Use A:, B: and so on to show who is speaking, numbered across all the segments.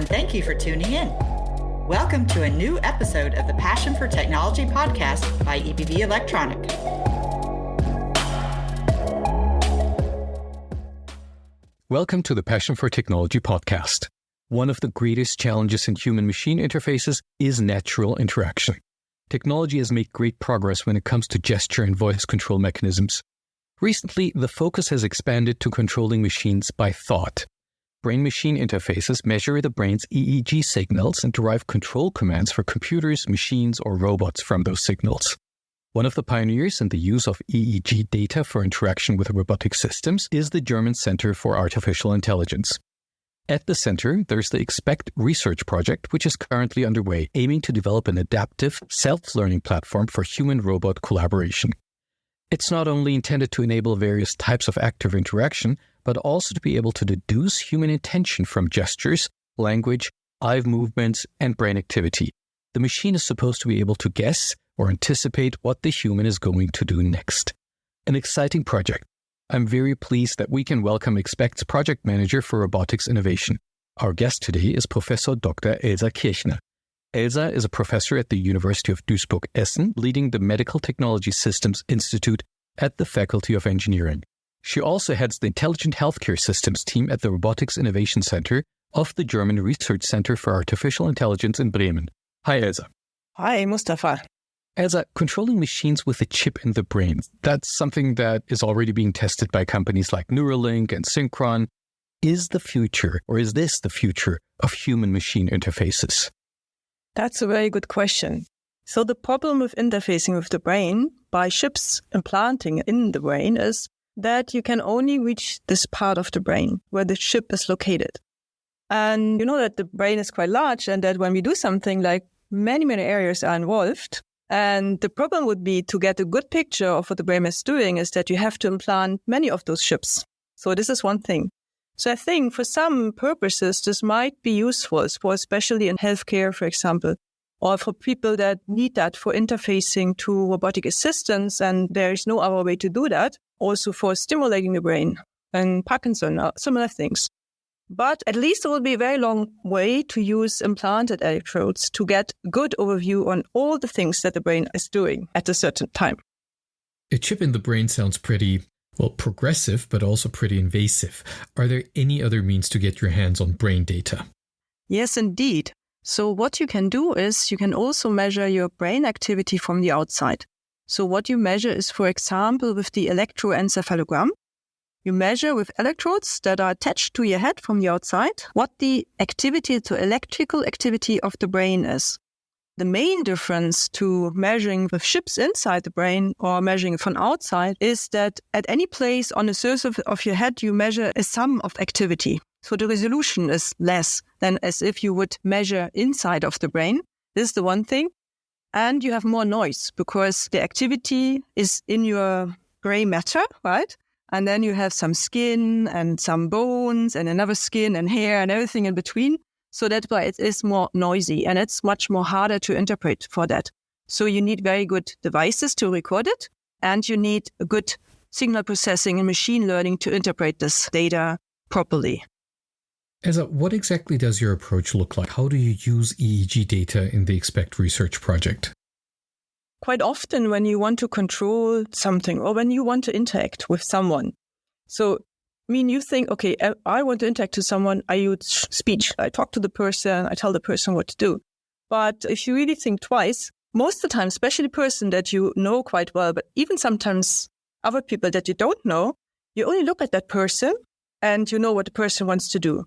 A: and thank you for tuning in. Welcome to a new episode of the Passion for Technology podcast by EBV Electronic.
B: Welcome to the Passion for Technology podcast. One of the greatest challenges in human-machine interfaces is natural interaction. Technology has made great progress when it comes to gesture and voice control mechanisms. Recently, the focus has expanded to controlling machines by thought. Brain-machine interfaces measure the brain's EEG signals and derive control commands for computers, machines, or robots from those signals. One of the pioneers in the use of EEG data for interaction with robotic systems is the German Center for Artificial Intelligence. At the center, there's the Expect research project, which is currently underway, aiming to develop an adaptive, self-learning platform for human-robot collaboration. It's not only intended to enable various types of active interaction, but also to be able to deduce human intention from gestures, language, eye movements, and brain activity. The machine is supposed to be able to guess or anticipate what the human is going to do next. An exciting project. I'm very pleased that we can welcome Expect's project manager for robotics innovation. Our guest today is Professor Dr. Elsa Kirchner. Elsa is a professor at the University of Duisburg-Essen, leading the Medical Technology Systems Institute at the Faculty of Engineering. She also heads the Intelligent Healthcare Systems team at the Robotics Innovation Center of the German Research Center for Artificial Intelligence in Bremen. Hi, Elsa.
C: Hi, Mustafa.
B: Elsa, controlling machines with a chip in the brain, that's something that is already being tested by companies like Neuralink and Synchron. Is this the future of human-machine interfaces?
C: That's a very good question. So the problem with interfacing with the brain by chips implanting in the brain is that you can only reach this part of the brain where the chip is located. And you know that the brain is quite large and that when we do something, like many areas are involved. And the problem would be to get a good picture of what the brain is doing is that you have to implant many of those chips. So this is one thing. So I think for some purposes, this might be useful, for especially in healthcare, for example, or for people that need that for interfacing to robotic assistants. And there is no other way to do that. Also for stimulating the brain and Parkinson, similar things. But at least it will be a very long way to use implanted electrodes to get a good overview on all the things that the brain is doing at a certain time.
D: A chip in the brain sounds pretty, progressive, but also pretty invasive. Are there any other means to get your hands on brain data?
C: Yes, indeed. So what you can do is you can also measure your brain activity from the outside. So what you measure is, for example, with the electroencephalogram. You measure with electrodes that are attached to your head from the outside what the electrical activity of the brain is. The main difference to measuring with chips inside the brain or measuring from outside is that at any place on the surface of your head, you measure a sum of activity. So the resolution is less than as if you would measure inside of the brain. This is the one thing. And you have more noise because the activity is in your gray matter, right? And then you have some skin and some bones and another skin and hair and everything in between. So that's why it is more noisy and it's much more harder to interpret for that. So you need very good devices to record it and you need a good signal processing and machine learning to interpret this data properly.
D: Elsa, what exactly does your approach look like? How do you use EEG data in the Expect research project?
C: Quite often when you want to control something or when you want to interact with someone. So, you think, okay, I want to interact with someone, I use speech. I talk to the person, I tell the person what to do. But if you really think twice, most of the time, especially the person that you know quite well, but even sometimes other people that you don't know, you only look at that person and you know what the person wants to do.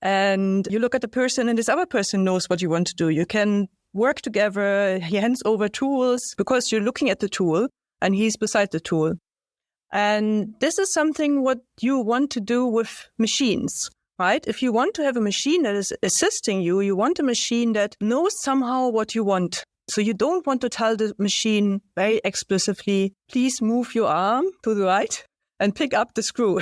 C: And you look at the person and this other person knows what you want to do. You can work together, he hands over tools because you're looking at the tool and he's beside the tool. And this is something what you want to do with machines, right? If you want to have a machine that is assisting you, you want a machine that knows somehow what you want. So you don't want to tell the machine very explicitly, please move your arm to the right and pick up the screw.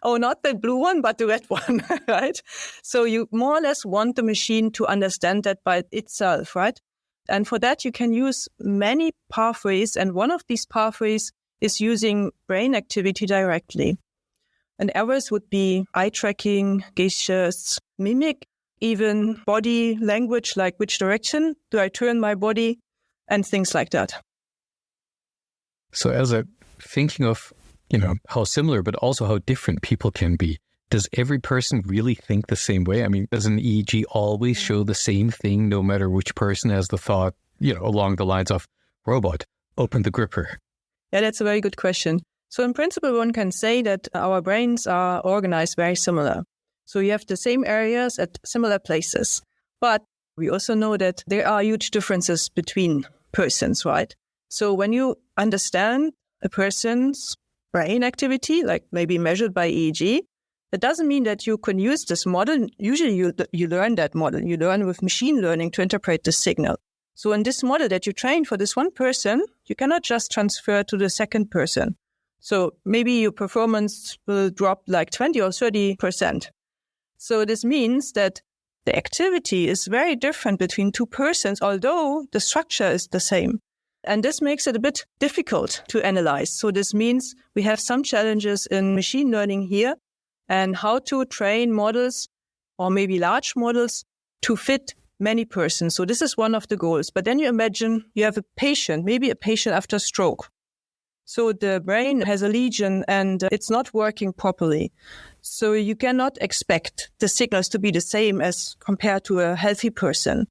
C: Oh, not the blue one, but the red one, right? So you more or less want the machine to understand that by itself, right? And for that, you can use many pathways. And one of these pathways is using brain activity directly. And others would be eye tracking, gestures, mimic, even body language, like which direction do I turn my body and things like that.
B: So Elsa, thinking of, how similar, but also how different people can be, does every person really think the same way? I mean, does an EEG always show the same thing no matter which person has the thought, along the lines of, robot, open the gripper?
C: Yeah, that's a very good question. So in principle, one can say that our brains are organized very similar. So you have the same areas at similar places. But we also know that there are huge differences between persons, right? So when you understand a person's brain activity, like maybe measured by EEG, that doesn't mean that you can use this model. Usually you learn that model. You learn with machine learning to interpret the signal. So in this model that you train for this one person, you cannot just transfer to the second person. So maybe your performance will drop like 20 or 30%. So this means that the activity is very different between two persons, although the structure is the same. And this makes it a bit difficult to analyze. So this means we have some challenges in machine learning here and how to train models or maybe large models to fit many persons. So this is one of the goals. But then you imagine you have a patient, maybe a patient after stroke. So the brain has a lesion and it's not working properly. So you cannot expect the signals to be the same as compared to a healthy person.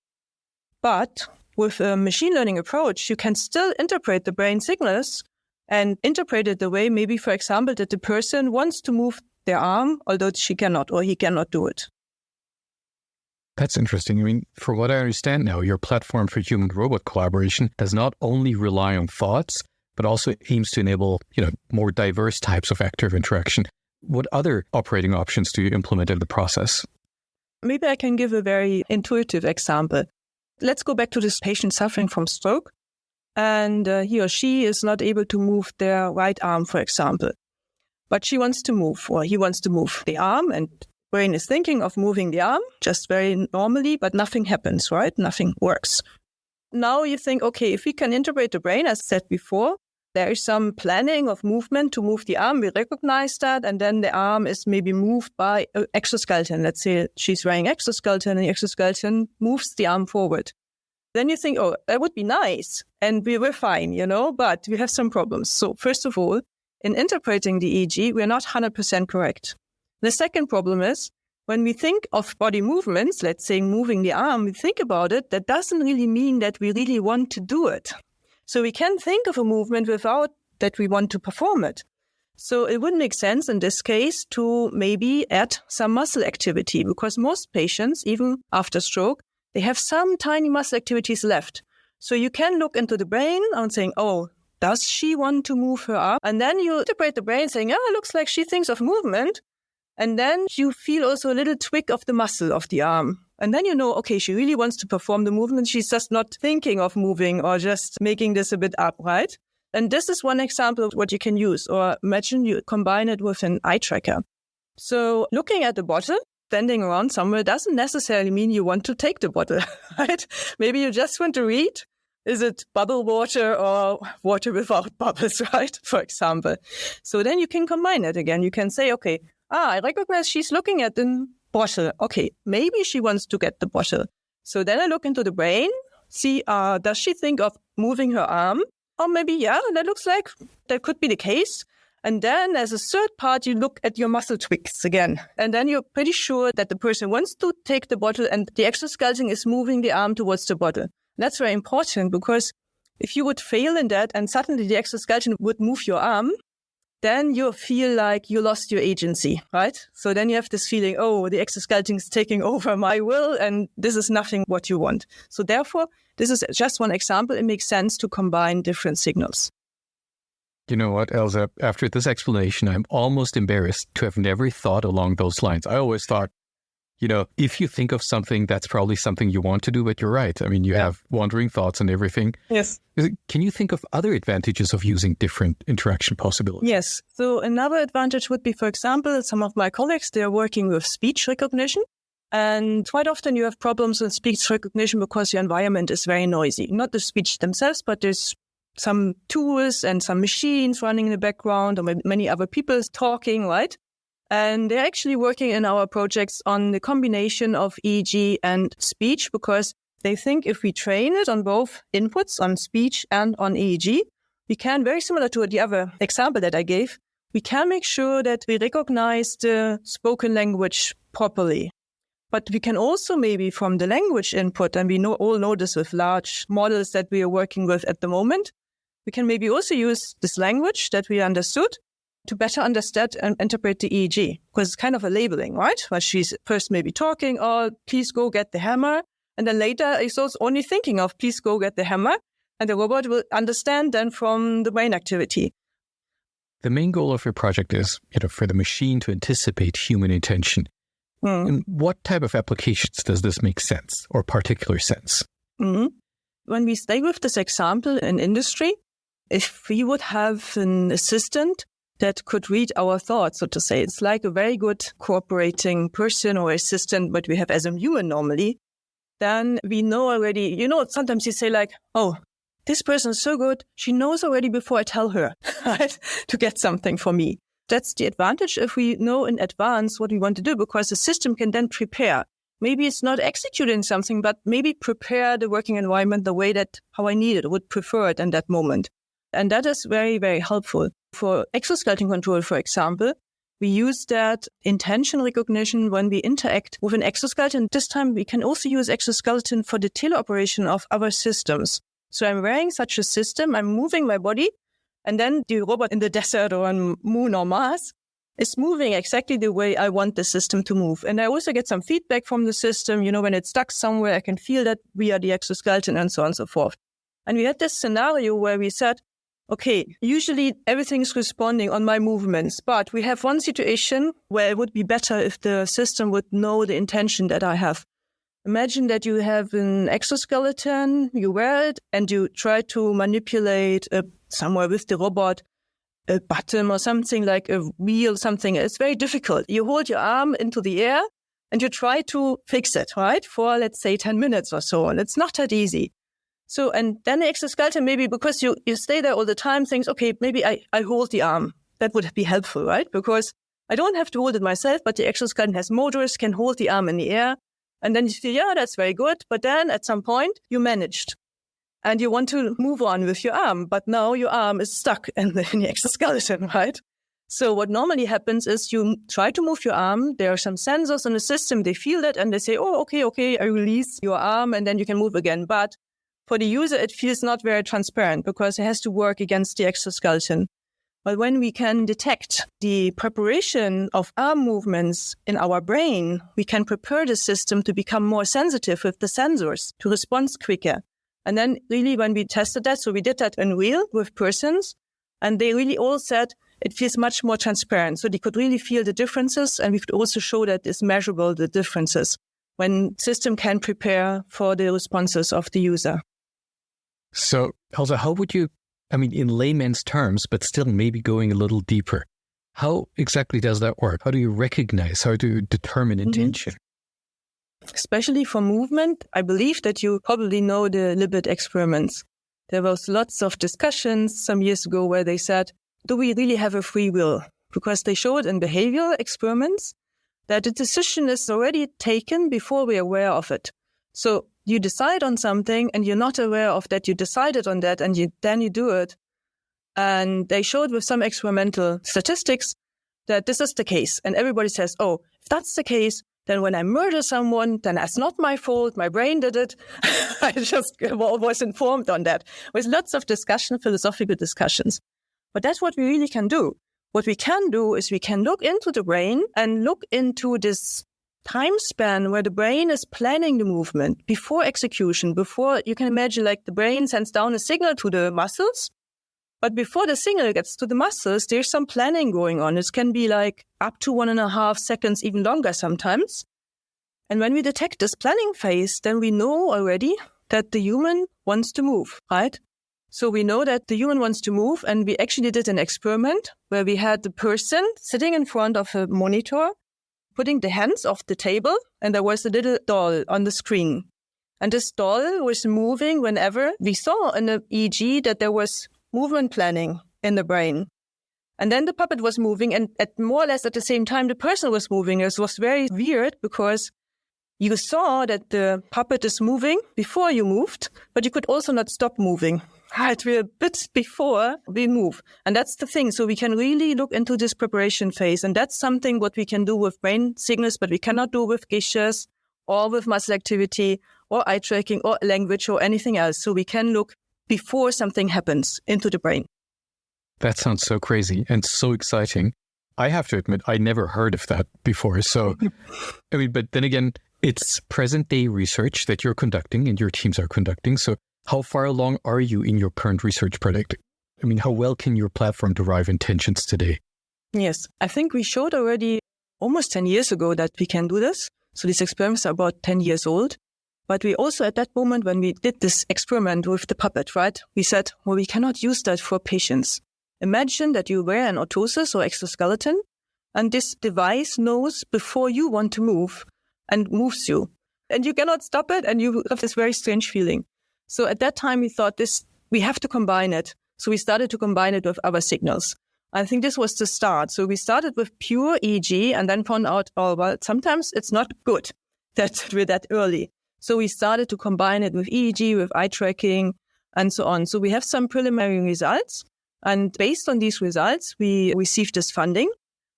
C: But with a machine learning approach, you can still interpret the brain signals and interpret it the way maybe, for example, that the person wants to move their arm, although she cannot or he cannot do it.
B: That's interesting. I mean, from what I understand now, your platform for human-robot collaboration does not only rely on thoughts, but also aims to enable, more diverse types of active interaction. What other operating options do you implement in the process?
C: Maybe I can give a very intuitive example. Let's go back to this patient suffering from stroke. And he or she is not able to move their right arm, for example. But she wants to move, or he wants to move the arm, and brain is thinking of moving the arm, just very normally, but nothing happens, right? Nothing works. Now you think, okay, if we can integrate the brain, as said before, there is some planning of movement to move the arm. We recognize that. And then the arm is maybe moved by an exoskeleton. Let's say she's wearing exoskeleton and the exoskeleton moves the arm forward. Then you think, oh, that would be nice. And we were fine, but we have some problems. So first of all, in interpreting the EEG, we're not 100% correct. The second problem is when we think of body movements, let's say moving the arm, we think about it, that doesn't really mean that we really want to do it. So we can think of a movement without that we want to perform it. So it would make sense in this case to maybe add some muscle activity because most patients, even after stroke, they have some tiny muscle activities left. So you can look into the brain and saying, oh, does she want to move her arm? And then you interpret the brain saying, it looks like she thinks of movement. And then you feel also a little twig of the muscle of the arm. And then you know, okay, she really wants to perform the movement. She's just not thinking of moving or just making this a bit up, right? And this is one example of what you can use. Or imagine you combine it with an eye tracker. So looking at the bottle, standing around somewhere doesn't necessarily mean you want to take the bottle, right? Maybe you just want to read. Is it bubble water or water without bubbles, right? For example. So then you can combine it again. You can say, okay, I recognize she's looking at the bottle. Okay, maybe she wants to get the bottle. So then I look into the brain, see, does she think of moving her arm? Or maybe, that looks like that could be the case. And then as a third part, you look at your muscle twigs again. And then you're pretty sure that the person wants to take the bottle and the exoskeleton is moving the arm towards the bottle. That's very important because if you would fail in that and suddenly the exoskeleton would move your arm, then you feel like you lost your agency, right? So then you have this feeling, oh, the exoskeleton is taking over my will and this is nothing what you want. So therefore, this is just one example. It makes sense to combine different signals.
B: You know what, Elsa? After this explanation, I'm almost embarrassed to have never thought along those lines. I always thought, if you think of something, that's probably something you want to do, but you're right. I mean, you have wandering thoughts and everything.
C: Yes.
B: Can you think of other advantages of using different interaction possibilities?
C: Yes. So another advantage would be, for example, some of my colleagues, they're working with speech recognition. And quite often you have problems with speech recognition because your environment is very noisy. Not the speech themselves, but there's some tools and some machines running in the background or many other people talking, right? And they're actually working in our projects on the combination of EEG and speech, because they think if we train it on both inputs, on speech and on EEG, we can, very similar to the other example that I gave, we can make sure that we recognize the spoken language properly. But we can also maybe from the language input, and we all know this with large models that we are working with at the moment, we can maybe also use this language that we understood to better understand and interpret the EEG, because it's kind of a labeling, right? Where she's first maybe talking, oh, please go get the hammer. And then later it's also only thinking of, please go get the hammer. And the robot will understand then from the brain activity.
B: The main goal of your project is, for the machine to anticipate human intention. In what type of applications does this make sense or particular sense?
C: Mm-hmm. When we stay with this example in industry, if we would have an assistant that could read our thoughts, so to say, it's like a very good cooperating person or assistant, but we have as a human normally, then we know already, sometimes you say like, oh, this person is so good, she knows already before I tell her, right, to get something for me. That's the advantage if we know in advance what we want to do, because the system can then prepare. Maybe it's not executing something, but maybe prepare the working environment the way that how I need it, would prefer it in that moment. And that is very, very helpful. For exoskeleton control, for example, we use that intention recognition when we interact with an exoskeleton. This time we can also use exoskeleton for the teleoperation of other systems. So I'm wearing such a system, I'm moving my body, and then the robot in the desert or on Moon or Mars is moving exactly the way I want the system to move. And I also get some feedback from the system. When it's stuck somewhere, I can feel that via the exoskeleton and so on and so forth. And we had this scenario where we said, okay, usually everything's responding on my movements, but we have one situation where it would be better if the system would know the intention that I have. Imagine that you have an exoskeleton, you wear it, and you try to manipulate somewhere with the robot, a button or something like a wheel, something. It's very difficult. You hold your arm into the air and you try to fix it, right? For, let's say, 10 minutes or so. And it's not that easy. So, and then the exoskeleton, maybe because you stay there all the time, thinks, okay, maybe I hold the arm. That would be helpful, right? Because I don't have to hold it myself, but the exoskeleton has motors, can hold the arm in the air. And then you feel, yeah, that's very good. But then at some point you managed and you want to move on with your arm. But now your arm is stuck in the exoskeleton, right? So what normally happens is you try to move your arm. There are some sensors in the system. They feel that and they say, oh, okay, I release your arm and then you can move again. But for the user, it feels not very transparent because it has to work against the exoskeleton. But when we can detect the preparation of arm movements in our brain, we can prepare the system to become more sensitive with the sensors, to respond quicker. And then really when we tested that, so we did that in real with persons, and they really all said it feels much more transparent. So they could really feel the differences, and we could also show that it's measurable, the differences, when system can prepare for the responses of the user.
B: So, Elsa, how would you, in layman's terms, but still maybe going a little deeper, how exactly does that work? How do you recognize, how do you determine intention?
C: Especially for movement, I believe that you probably know the Libet experiments. There was lots of discussions some years ago where they said, do we really have a free will? Because they showed in behavioral experiments that the decision is already taken before we're aware of it. So you decide on something and you're not aware of that you decided on that and then you do it. And they showed with some experimental statistics that this is the case. And everybody says, oh, if that's the case, then when I murder someone, then that's not my fault. My brain did it. I just was informed on that. With lots of discussion, philosophical discussions. But that's what we really can do. What we can do is we can look into the brain and look into this time span where the brain is planning the movement before execution, before you can imagine like the brain sends down a signal to the muscles. But before the signal gets to the muscles, there's some planning going on. It can be like up to 1.5 seconds, even longer sometimes. And when we detect this planning phase, then we know already that the human wants to move, right? So we know that the human wants to move. And we actually did an experiment where we had the person sitting in front of a monitor, putting the hands off the table, and there was a little doll on the screen. And this doll was moving whenever we saw in the EEG that there was movement planning in the brain. And then the puppet was moving, and at more or less at the same time, the person was moving. It was very weird because you saw that the puppet is moving before you moved, but you could also not stop moving. Right, we're a bit before we move. And that's the thing. So we can really look into this preparation phase. And that's something what we can do with brain signals, but we cannot do with gestures or with muscle activity or eye tracking or language or anything else. So we can look before something happens into the brain.
B: That sounds so crazy and so exciting. I have to admit, I never heard of that before. So, but then again, it's present day research that you're conducting and your teams are conducting. So how far along are you in your current research project? How well can your platform derive intentions today?
C: Yes, I think we showed already almost 10 years ago that we can do this. So these experiments are about 10 years old. But we also, at that moment, when we did this experiment with the puppet, right, we said, well, we cannot use that for patients. Imagine that you wear an orthosis or exoskeleton, and this device knows before you want to move and moves you. And you cannot stop it, and you have this very strange feeling. So at that time, we thought we have to combine it. So we started to combine it with other signals. I think this was the start. So we started with pure EEG and then found out, sometimes it's not good that we're that early. So we started to combine it with EEG, with eye tracking, and so on. So we have some preliminary results. And based on these results, we received this funding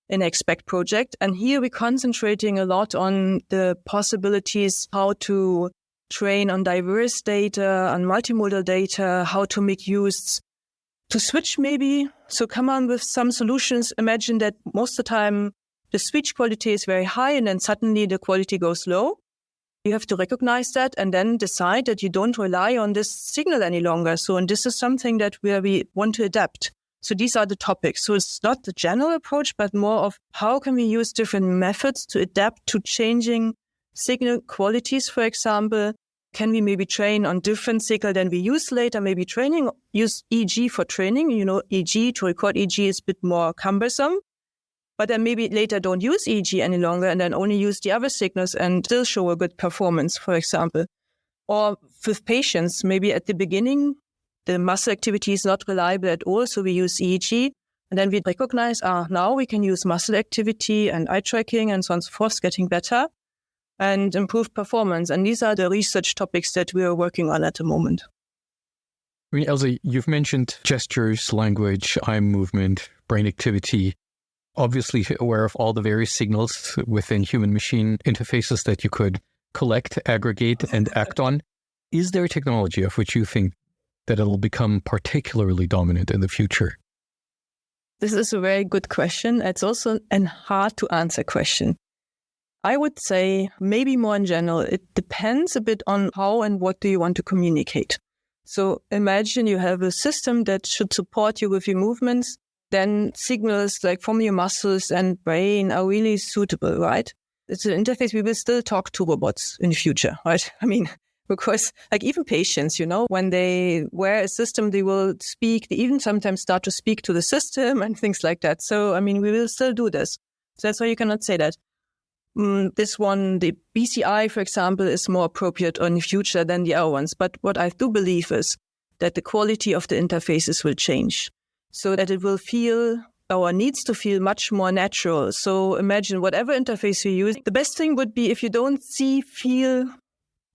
C: in Expect project. And here we're concentrating a lot on the possibilities, how to train on diverse data, on multimodal data, how to make use, to switch maybe. So come on with some solutions. Imagine that most of the time the speech quality is very high and then suddenly the quality goes low. You have to recognize that and then decide that you don't rely on this signal any longer. So, and this is something that where we want to adapt. So these are the topics. So it's not the general approach, but more of how can we use different methods to adapt to changing signal qualities, for example. Can we maybe train on different signal than we use later? Maybe use EEG for training. EEG, to record EEG is a bit more cumbersome. But then maybe later don't use EEG any longer and then only use the other signals and still show a good performance, for example. Or with patients, maybe at the beginning, the muscle activity is not reliable at all, so we use EEG. And then we recognize, now we can use muscle activity and eye tracking and so on and so forth, getting better and improve performance. And these are the research topics that we are working on at the moment.
B: Elsa, you've mentioned gestures, language, eye movement, brain activity. Obviously aware of all the various signals within human-machine interfaces that you could collect, aggregate, and act on. Is there a technology of which you think that it'll become particularly dominant in the future?
C: This is a very good question. It's also a hard to answer question. I would say maybe more in general, it depends a bit on how and what do you want to communicate. So imagine you have a system that should support you with your movements. Then signals like from your muscles and brain are really suitable, right? It's an interface. We will still talk to robots in the future, right? Because even patients, when they wear a system, they will speak. They even sometimes start to speak to the system and things like that. So, we will still do this. So that's why you cannot say that. This one, the BCI, for example, is more appropriate in the future than the other ones. But what I do believe is that the quality of the interfaces will change, so that it will feel or needs to feel much more natural. So imagine whatever interface you use, the best thing would be if you don't see, feel,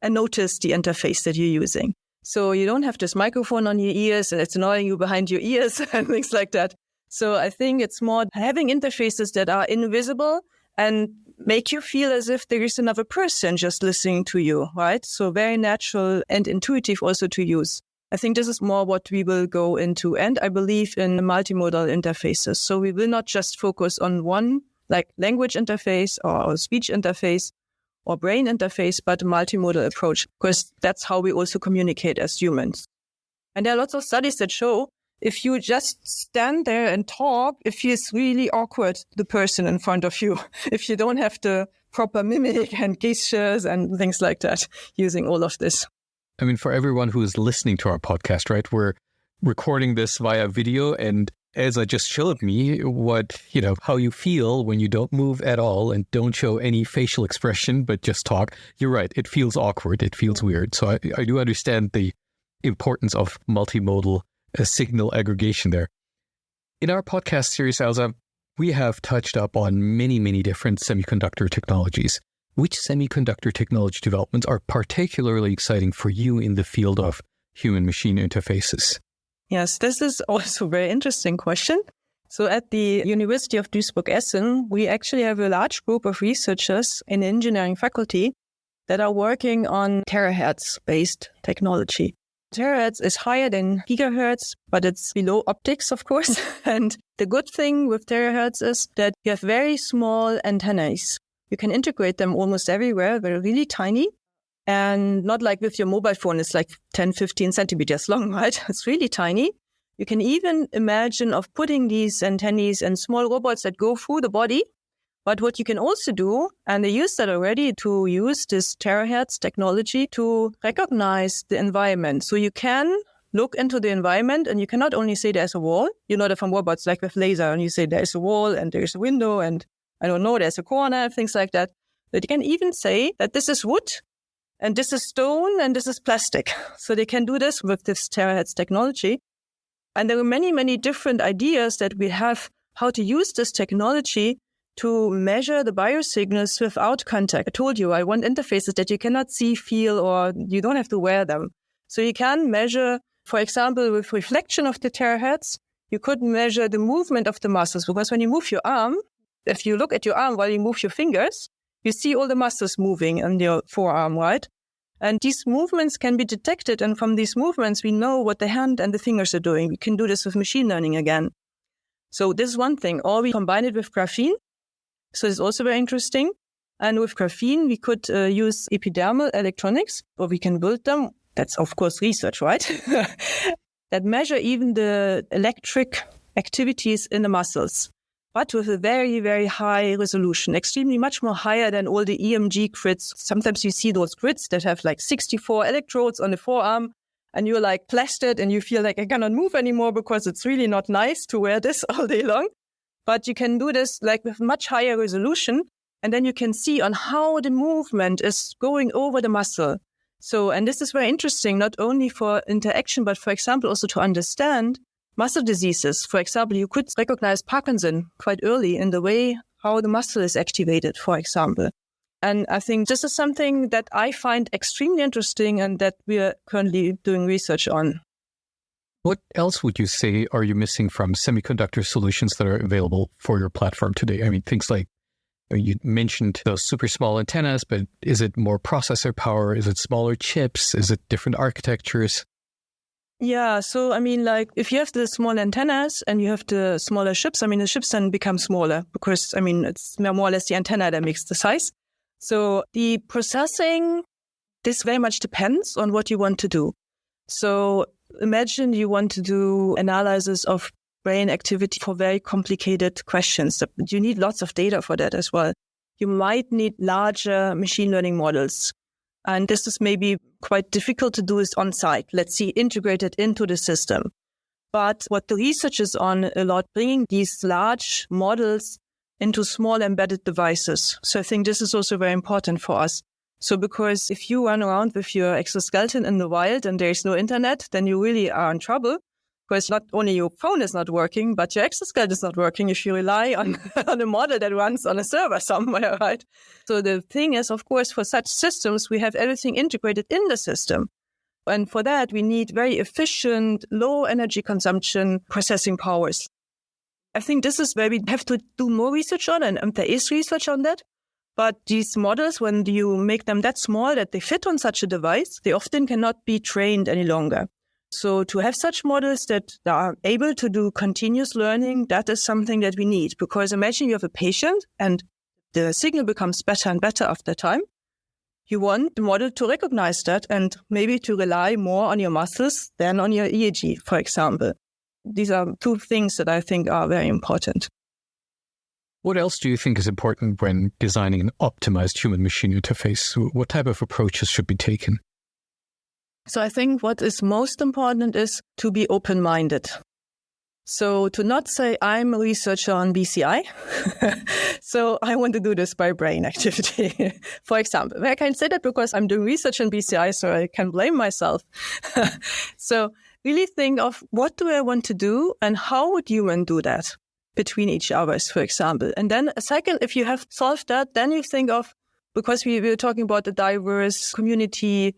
C: and notice the interface that you're using. So you don't have this microphone on your ears and it's annoying you behind your ears and things like that. So I think it's more having interfaces that are invisible and make you feel as if there is another person just listening to you, right? So very natural and intuitive also to use. I think this is more what we will go into. And I believe in multimodal interfaces. So we will not just focus on one, like language interface or speech interface or brain interface, but a multimodal approach, because that's how we also communicate as humans. And there are lots of studies that show if you just stand there and talk, it feels really awkward, the person in front of you, if you don't have the proper mimic and gestures and things like that, using all of this.
B: For everyone who is listening to our podcast, right, we're recording this via video. And Elsa just showed me how you feel when you don't move at all and don't show any facial expression, but just talk. You're right. It feels awkward. It feels weird. So I do understand the importance of multimodal signal aggregation there. In our podcast series, Elsa, we have touched up on many different semiconductor technologies. Which semiconductor technology developments are particularly exciting for you in the field of human-machine interfaces?
C: Yes, this is also a very interesting question. So at the University of Duisburg-Essen, we actually have a large group of researchers in the engineering faculty that are working on terahertz-based technology. Terahertz is higher than gigahertz, but it's below optics, of course. And the good thing with terahertz is that you have very small antennas. You can integrate them almost everywhere. They're really tiny. And not like with your mobile phone, it's like 10, 15 centimeters long, right? It's really tiny. You can even imagine of putting these antennas and small robots that go through the body. But what you can also do, and they use that already, to use this terahertz technology to recognize the environment. So you can look into the environment and you can not only say there's a wall, you know that from robots like with laser, and you say there's a wall and there's a window and I don't know, there's a corner, things like that. But you can even say that this is wood and this is stone and this is plastic. So they can do this with this terahertz technology. And there are many different ideas that we have how to use this technology to measure the biosignals without contact. I told you, I want interfaces that you cannot see, feel, or you don't have to wear them. So you can measure, for example, with reflection of the terahertz, you could measure the movement of the muscles. Because when you move your arm, if you look at your arm while you move your fingers, you see all the muscles moving in your forearm, right? And these movements can be detected. And from these movements, we know what the hand and the fingers are doing. We can do this with machine learning again. So this is one thing. Or we combine it with graphene. So it's also very interesting. And with graphene, we could use epidermal electronics, or we can build them. That's, of course, research, right? That measure even the electric activities in the muscles, but with a very high resolution, extremely much more higher than all the EMG grids. Sometimes you see those grids that have like 64 electrodes on the forearm, and you're like plastered and you feel like I cannot move anymore because it's really not nice to wear this all day long. But you can do this like with much higher resolution, and then you can see on how the movement is going over the muscle. So, and this is very interesting, not only for interaction, but for example, also to understand muscle diseases. For example, you could recognize Parkinson quite early in the way how the muscle is activated, for example. And I think this is something that I find extremely interesting and that we are currently doing research on.
B: What else would you say are you missing from semiconductor solutions that are available for your platform today? I mean, things like you mentioned those super small antennas, but is it more processor power? Is it smaller chips? Is it different architectures?
C: Yeah, so I mean, like if you have the small antennas and you have the smaller chips, I mean, the chips then become smaller because, I mean, it's more or less the antenna that makes the size. So the processing, this very much depends on what you want to do. So imagine you want to do analysis of brain activity for very complicated questions. You need lots of data for that as well. You might need larger machine learning models. And this is maybe quite difficult to do is on site. Let's see, integrated into the system. But what the research is on a lot, bringing these large models into small embedded devices. So I think this is also very important for us. So because if you run around with your exoskeleton in the wild and there is no internet, then you really are in trouble. Because not only your phone is not working, but your exoskeleton is not working if you rely on a model that runs on a server somewhere, right? So the thing is, of course, for such systems, we have everything integrated in the system. And for that, we need very efficient, low energy consumption processing powers. I think this is where we have to do more research on, and there is research on that. But these models, when you make them that small that they fit on such a device, they often cannot be trained any longer. So to have such models that are able to do continuous learning, that is something that we need. Because imagine you have a patient and the signal becomes better and better after time. You want the model to recognize that and maybe to rely more on your muscles than on your EEG, for example. These are two things that I think are very important.
B: What else do you think is important when designing an optimized human-machine interface? What type of approaches should be taken?
C: So I think what is most important is to be open-minded. So to not say, I'm a researcher on BCI, so I want to do this by brain activity, for example. I can say that because I'm doing research on BCI, so I can blame myself. So really think of what do I want to do and how would human do that between each others, for example. And then a second, if you have solved that, then you think of, because we were talking about the diverse community,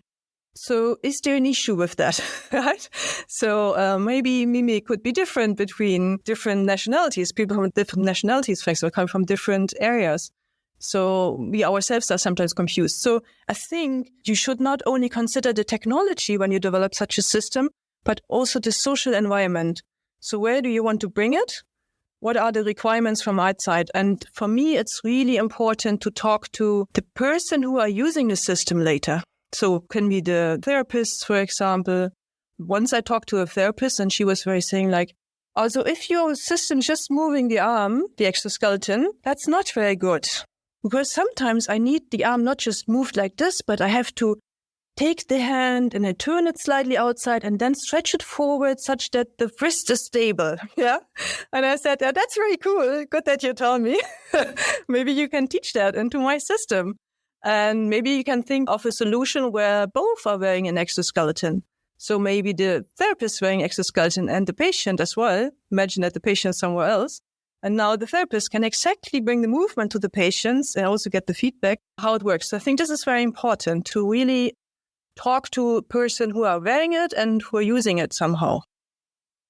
C: so is there an issue with that, right? So maybe Mimi could be different between different nationalities. People from different nationalities, for example, come from different areas. So we ourselves are sometimes confused. So I think you should not only consider the technology when you develop such a system, but also the social environment. So where do you want to bring it? What are the requirements from outside? And for me, it's really important to talk to the person who are using the system later. So can be the therapist, for example. Once I talked to a therapist and she was very saying like, also if your system just moving the arm, the exoskeleton, that's not very good. Because sometimes I need the arm not just moved like this, but I have to take the hand and I turn it slightly outside and then stretch it forward such that the wrist is stable. Yeah. And I said, yeah, that's very cool. Good that you tell me. Maybe you can teach that into my system. And maybe you can think of a solution where both are wearing an exoskeleton. So maybe the therapist wearing exoskeleton and the patient as well. Imagine that the patient is somewhere else. And now the therapist can exactly bring the movement to the patients and also get the feedback, how it works. So I think this is very important to really talk to a person who are wearing it and who are using it somehow.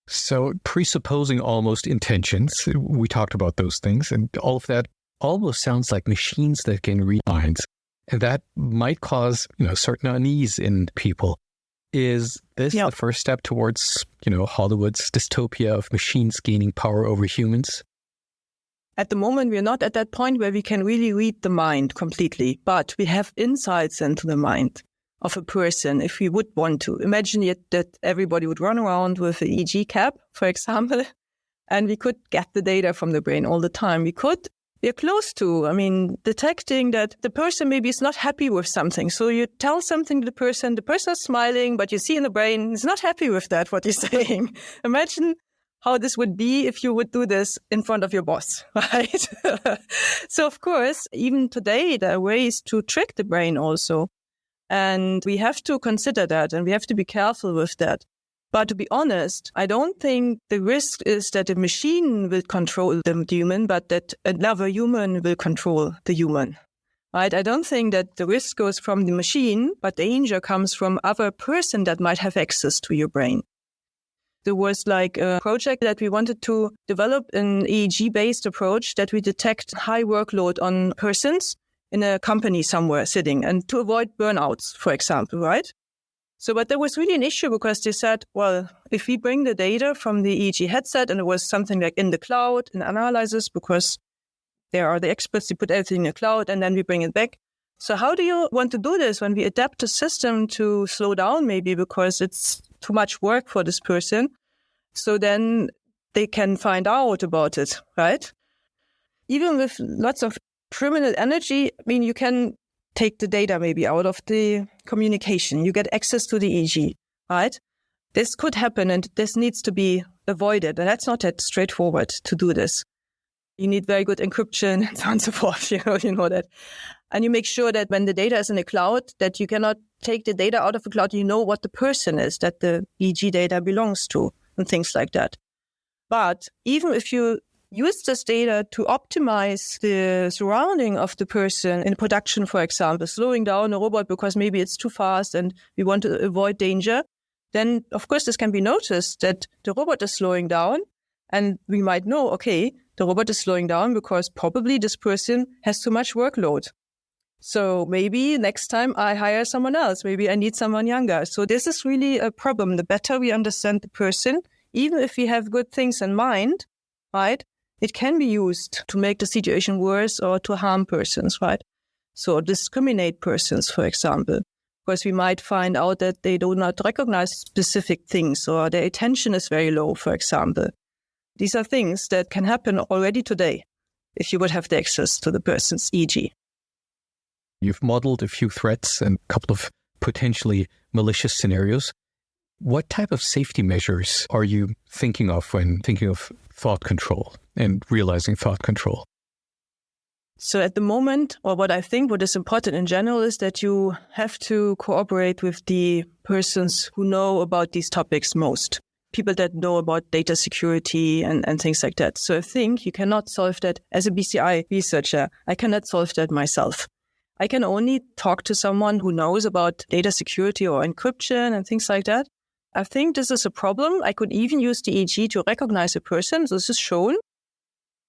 B: So presupposing almost intentions, we talked about those things, and all of that almost sounds like machines that can read minds. And that might cause, certain unease in people. Is this the first step towards, Hollywood's dystopia of machines gaining power over humans?
C: At the moment, we're not at that point where we can really read the mind completely, but we have insights into the mind of a person if we would want to. Imagine that everybody would run around with an EEG cap, for example, and we could get the data from the brain all the time. We're close to, detecting that the person maybe is not happy with something. So you tell something to the person is smiling, but you see in the brain, he's not happy with that, what he's saying. Imagine how this would be if you would do this in front of your boss, right? So of course, even today, there are ways to trick the brain also. And we have to consider that and we have to be careful with that. But to be honest, I don't think the risk is that a machine will control the human, but that another human will control the human. Right? I don't think that the risk goes from the machine, but danger comes from other person that might have access to your brain. There was like a project that we wanted to develop an EEG-based approach that we detect high workload on persons in a company somewhere sitting and to avoid burnouts, for example, right? So, but there was really an issue because they said, well, if we bring the data from the EEG headset and it was something like in the cloud and analyzes because there are the experts, they put everything in the cloud and then we bring it back. So how do you want to do this when we adapt the system to slow down maybe because it's too much work for this person? So then they can find out about it, right? Even with lots of criminal energy, you can take the data maybe out of the communication. You get access to the EEG, right? This could happen and this needs to be avoided. And that's not that straightforward to do this. You need very good encryption and so on and so forth, you know that. And you make sure that when the data is in the cloud, that you cannot take the data out of the cloud. You know what the person is that the EEG data belongs to and things like that. But even if you use this data to optimize the surrounding of the person in production, for example, slowing down a robot because maybe it's too fast and we want to avoid danger, then of course this can be noticed that the robot is slowing down and we might know, okay, the robot is slowing down because probably this person has too much workload. So maybe next time I hire someone else, maybe I need someone younger. So this is really a problem. The better we understand the person, even if we have good things in mind, right? It can be used to make the situation worse or to harm persons, right? So discriminate persons, for example, because we might find out that they do not recognize specific things or their attention is very low, for example. These are things that can happen already today if you would have the access to the person's EEG.
B: You've modeled a few threats and a couple of potentially malicious scenarios. What type of safety measures are you thinking of when thinking of thought control and realizing thought control?
C: So at the moment, or what I think what is important in general is that you have to cooperate with the persons who know about these topics most. People that know about data security and things like that. So I think you cannot solve that as a BCI researcher. I cannot solve that myself. I can only talk to someone who knows about data security or encryption and things like that. I think this is a problem. I could even use the EEG to recognize a person. So this is shown.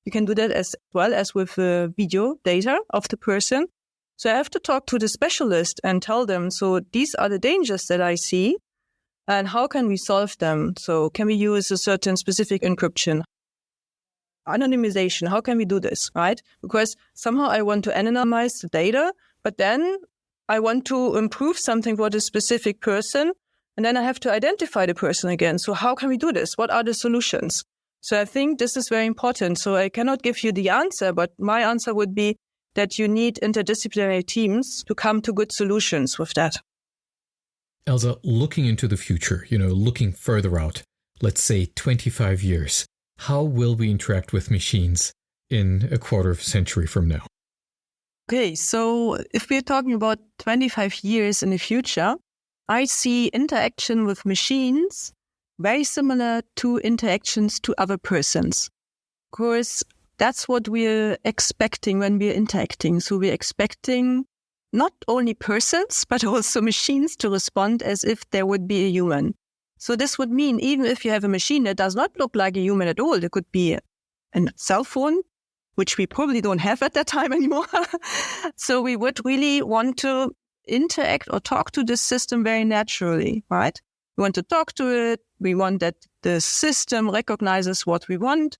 C: You can do that as well as with video data of the person. So I have to talk to the specialist and tell them, so these are the dangers that I see. And how can we solve them? So can we use a certain specific encryption? Anonymization, how can we do this, right? Because somehow I want to anonymize the data, but then I want to improve something for the specific person, and then I have to identify the person again. So how can we do this? What are the solutions? So I think this is very important. So I cannot give you the answer, but my answer would be that you need interdisciplinary teams to come to good solutions with that.
D: Elsa, looking into the future, looking further out, let's say 25 years, how will we interact with machines in a quarter of a century from now?
C: Okay, so if we're talking about 25 years in the future, I see interaction with machines very similar to interactions to other persons. Of course, that's what we're expecting when we're interacting. So we're expecting not only persons, but also machines to respond as if there would be a human. So this would mean even if you have a machine that does not look like a human at all, there could be a cell phone, which we probably don't have at that time anymore. So we would really want to interact or talk to this system very naturally, right? We want to talk to it. We want that the system recognizes what we want.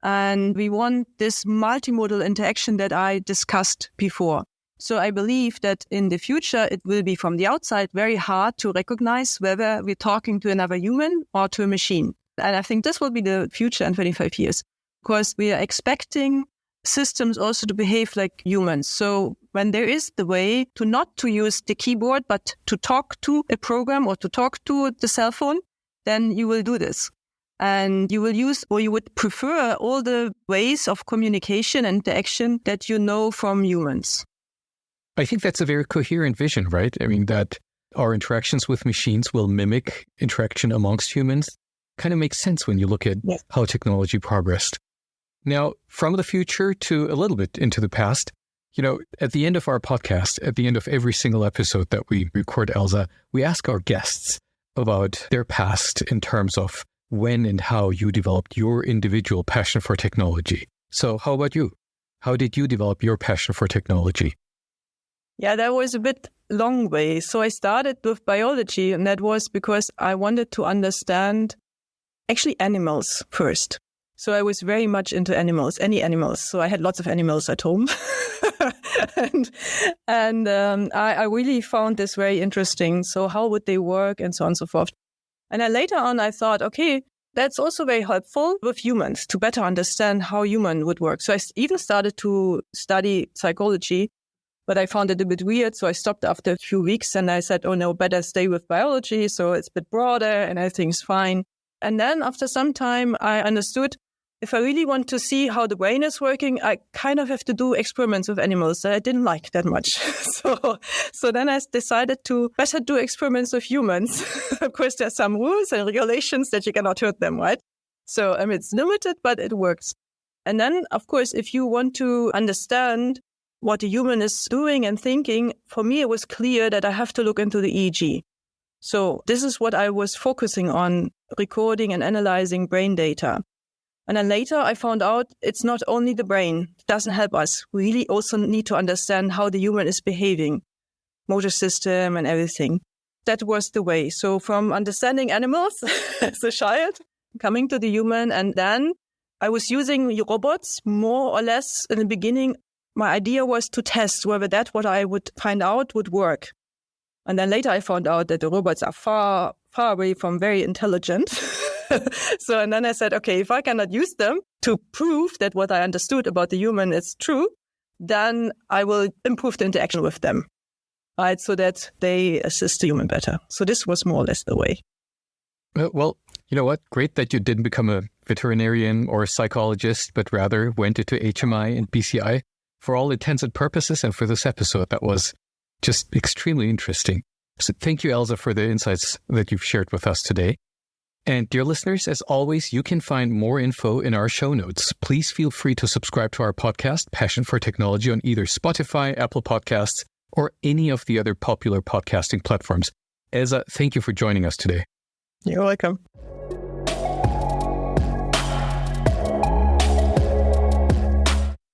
C: And we want this multimodal interaction that I discussed before. So I believe that in the future, it will be from the outside very hard to recognize whether we're talking to another human or to a machine. And I think this will be the future in 25 years, because we are expecting systems also to behave like humans. So when there is the way to not to use the keyboard, but to talk to a program or to talk to the cell phone, then you will do this. And you will use, or you would prefer all the ways of communication and interaction that you know from humans.
B: I think that's a very coherent vision, right? I mean, that our interactions with machines will mimic interaction amongst humans. Kind of makes sense when you look at how technology progressed. Now, from the future to a little bit into the past, at the end of our podcast, at the end of every single episode that we record, Elsa, we ask our guests about their past in terms of when and how you developed your individual passion for technology. So how about you? How did you develop your passion for technology?
C: Yeah, that was a bit long way. So I started with biology, and that was because I wanted to understand actually animals first. So I was very much into animals, any animals. So I had lots of animals at home. and I really found this very interesting. So how would they work and so on and so forth. And then later on, I thought, okay, that's also very helpful with humans to better understand how human would work. So I even started to study psychology, but I found it a bit weird. So I stopped after a few weeks and I said, oh no, better stay with biology. So it's a bit broader and everything's fine. And then after some time, I understood if I really want to see how the brain is working, I kind of have to do experiments with animals that I didn't like that much. So then I decided to better do experiments with humans. Of course, there's some rules and regulations that you cannot hurt them, right? So it's limited, but it works. And then, of course, if you want to understand what a human is doing and thinking, for me, it was clear that I have to look into the EEG. So this is what I was focusing on, recording and analyzing brain data. And then later I found out it's not only the brain. It doesn't help us. We really also need to understand how the human is behaving, motor system and everything. That was the way. So from understanding animals as a child, coming to the human, and then I was using robots more or less in the beginning. My idea was to test whether that what I would find out would work. And then later I found out that the robots are far, far away from very intelligent. And then I said, okay, if I cannot use them to prove that what I understood about the human is true, then I will improve the interaction with them, right? So that they assist the human better. So this was more or less the way.
B: Well, you know what? Great that you didn't become a veterinarian or a psychologist, but rather went into HMI and BCI. for all intents and purposes and for this episode. That was just extremely interesting. So thank you, Elsa, for the insights that you've shared with us today. And dear listeners, as always, you can find more info in our show notes. Please feel free to subscribe to our podcast, Passion for Technology, on either Spotify, Apple Podcasts, or any of the other popular podcasting platforms. Elsa, thank you for joining us today.
C: You're welcome.